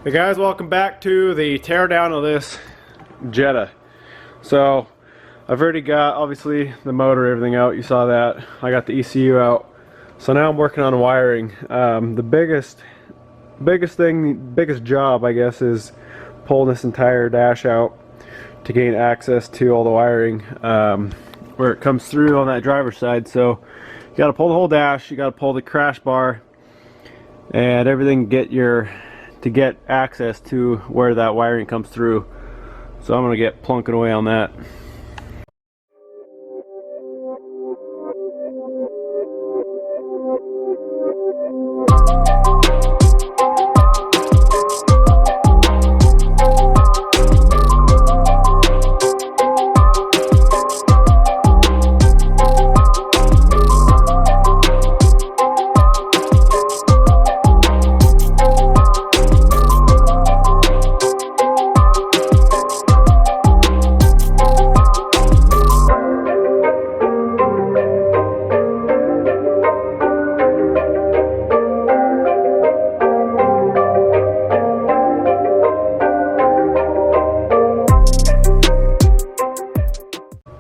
Hey guys, welcome back to the teardown of this Jetta. So I've already got obviously the motor, everything out. You saw that. I got the ECU out. So now I'm working on wiring. The biggest job, I guess, is pulling this entire dash out to gain access to all the wiring where it comes through on that driver's side. So you got to pull the whole dash. You got to pull the crash bar and everything to get access to where that wiring comes through. So I'm going to get plunking away on that.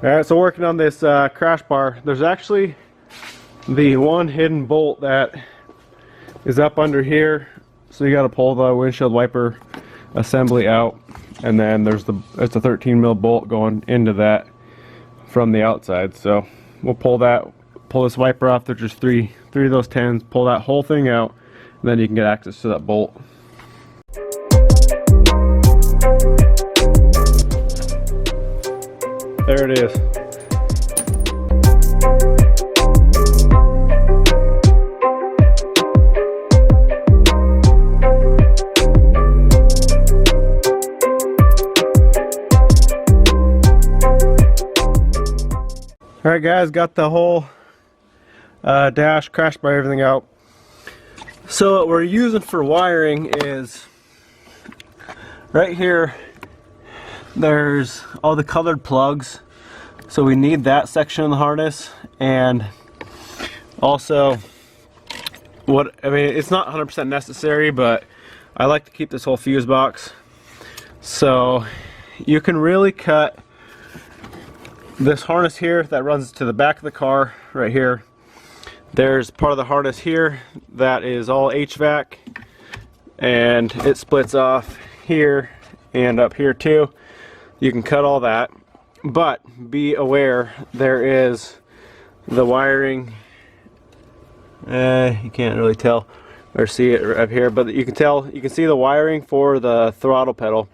Alright, so working on this crash bar, there's actually the one hidden bolt that is up under here. So you got to pull the windshield wiper assembly out, and then it's a 13 mil bolt going into that from the outside. So we'll pull this wiper off. There's just three of those 10s. Pull that whole thing out, and then you can get access to that bolt. There it is. Alright guys, got the whole dash, crash bar, everything out. So what we're using for wiring is right here. There's all the colored plugs, so we need that section of the harness. And also, it's not 100% necessary, but I like to keep this whole fuse box. So you can really cut this harness here that runs to the back of the car right here. There's part of the harness here that is all HVAC, and it splits off here and up here too. You can cut all that, but be aware there is the wiring. You can't really tell or see it up here, but you can see the wiring for the throttle pedal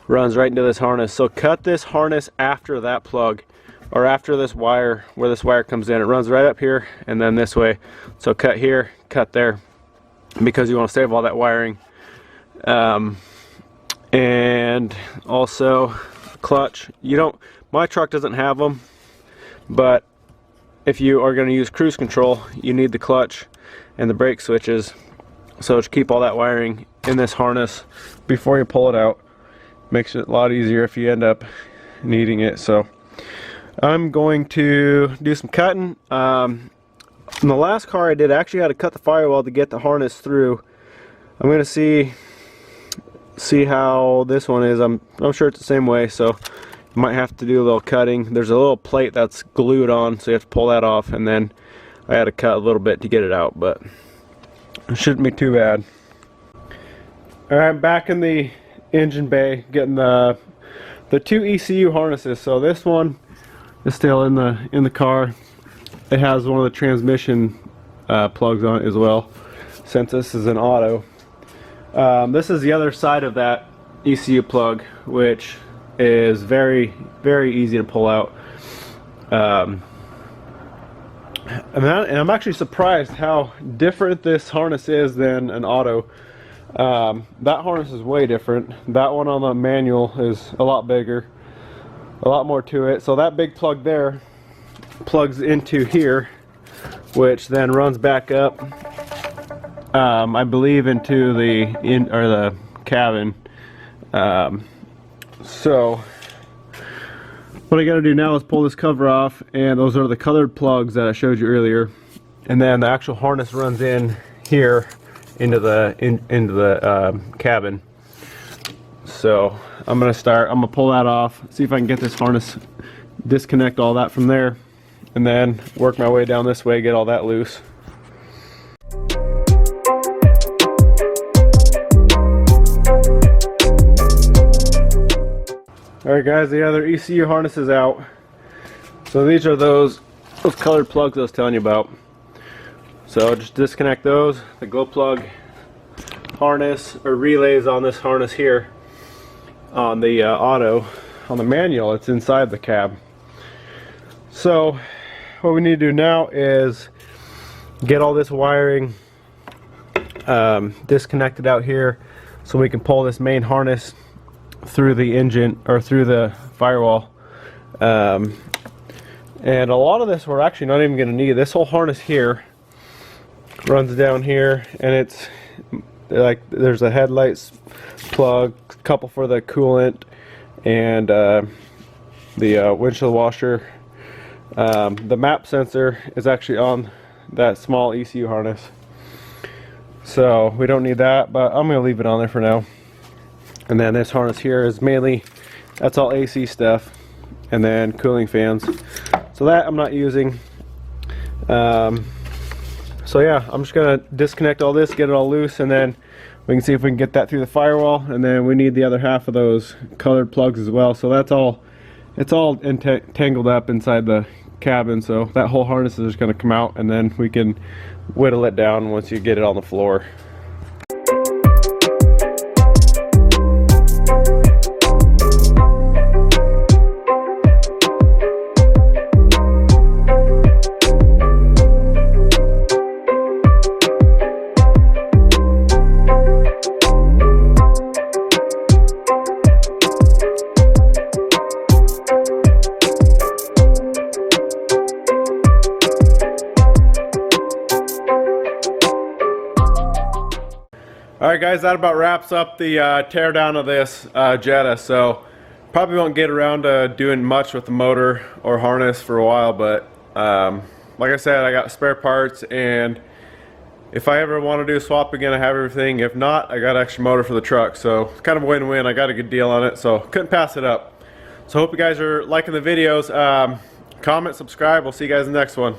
runs right into this harness. So cut this harness after that plug, or after this wire, where this wire comes in. It runs right up here and then this way. So cut here, cut there, because you want to save all that wiring. And also clutch. My truck doesn't have them, but if you are going to use cruise control, you need the clutch and the brake switches. So just keep all that wiring in this harness before you pull it out. Makes it a lot easier if you end up needing it. So I'm going to do some cutting. In the last car I did, I actually had to cut the firewall to get the harness through. I'm going to see how this one is. I'm sure it's the same way, so you might have to do a little cutting. There's a little plate that's glued on, so you have to pull that off, and then I had to cut a little bit to get it out, but it shouldn't be too bad. Alright, back in the engine bay, getting the two ECU harnesses. So this one is still in the car. It has one of the transmission plugs on it as well, since this is an auto. This is the other side of that ECU plug, which is very, very easy to pull out. And I'm actually surprised how different this harness is than an auto. That harness is way different. That one on the manual is a lot bigger, a lot more to it. So that big plug there plugs into here, which then runs back up, I believe, into the cabin. So what I got to do now is pull this cover off, and those are the colored plugs that I showed you earlier. And then the actual harness runs in here into the cabin. So I'm gonna pull that off, see if I can get this harness, disconnect all that from there, and then work my way down this way, get all that loose. Alright guys, the other ECU harness is out. So these are those colored plugs I was telling you about. So just disconnect those, the glow plug harness or relays on this harness here. On the auto, on the manual, it's inside the cab. So what we need to do now is get all this wiring disconnected out here so we can pull this main harness through the engine or through the firewall. And a lot of this we're actually not even going to need. This whole harness here runs down here, and it's like there's a headlights plug, couple for the coolant, and the windshield washer. The map sensor is actually on that small ECU harness, so we don't need that, but I'm going to leave it on there for now. And then this harness here is mainly, that's all AC stuff, and then cooling fans, so that I'm not using. So yeah, I'm just gonna disconnect all this, get it all loose, and then we can see if we can get that through the firewall. And then we need the other half of those colored plugs as well. So that's all, it's all tangled up inside the cabin. So that whole harness is just gonna come out, and then we can whittle it down once you get it on the floor. Alright guys, that about wraps up the teardown of this Jetta. So probably won't get around to doing much with the motor or harness for a while, but like I said, I got spare parts, and if I ever want to do a swap again, I have everything. If not, I got extra motor for the truck, so it's kind of a win-win. I got a good deal on it, so couldn't pass it up. So hope you guys are liking the videos. Comment, subscribe. We'll see you guys in the next one.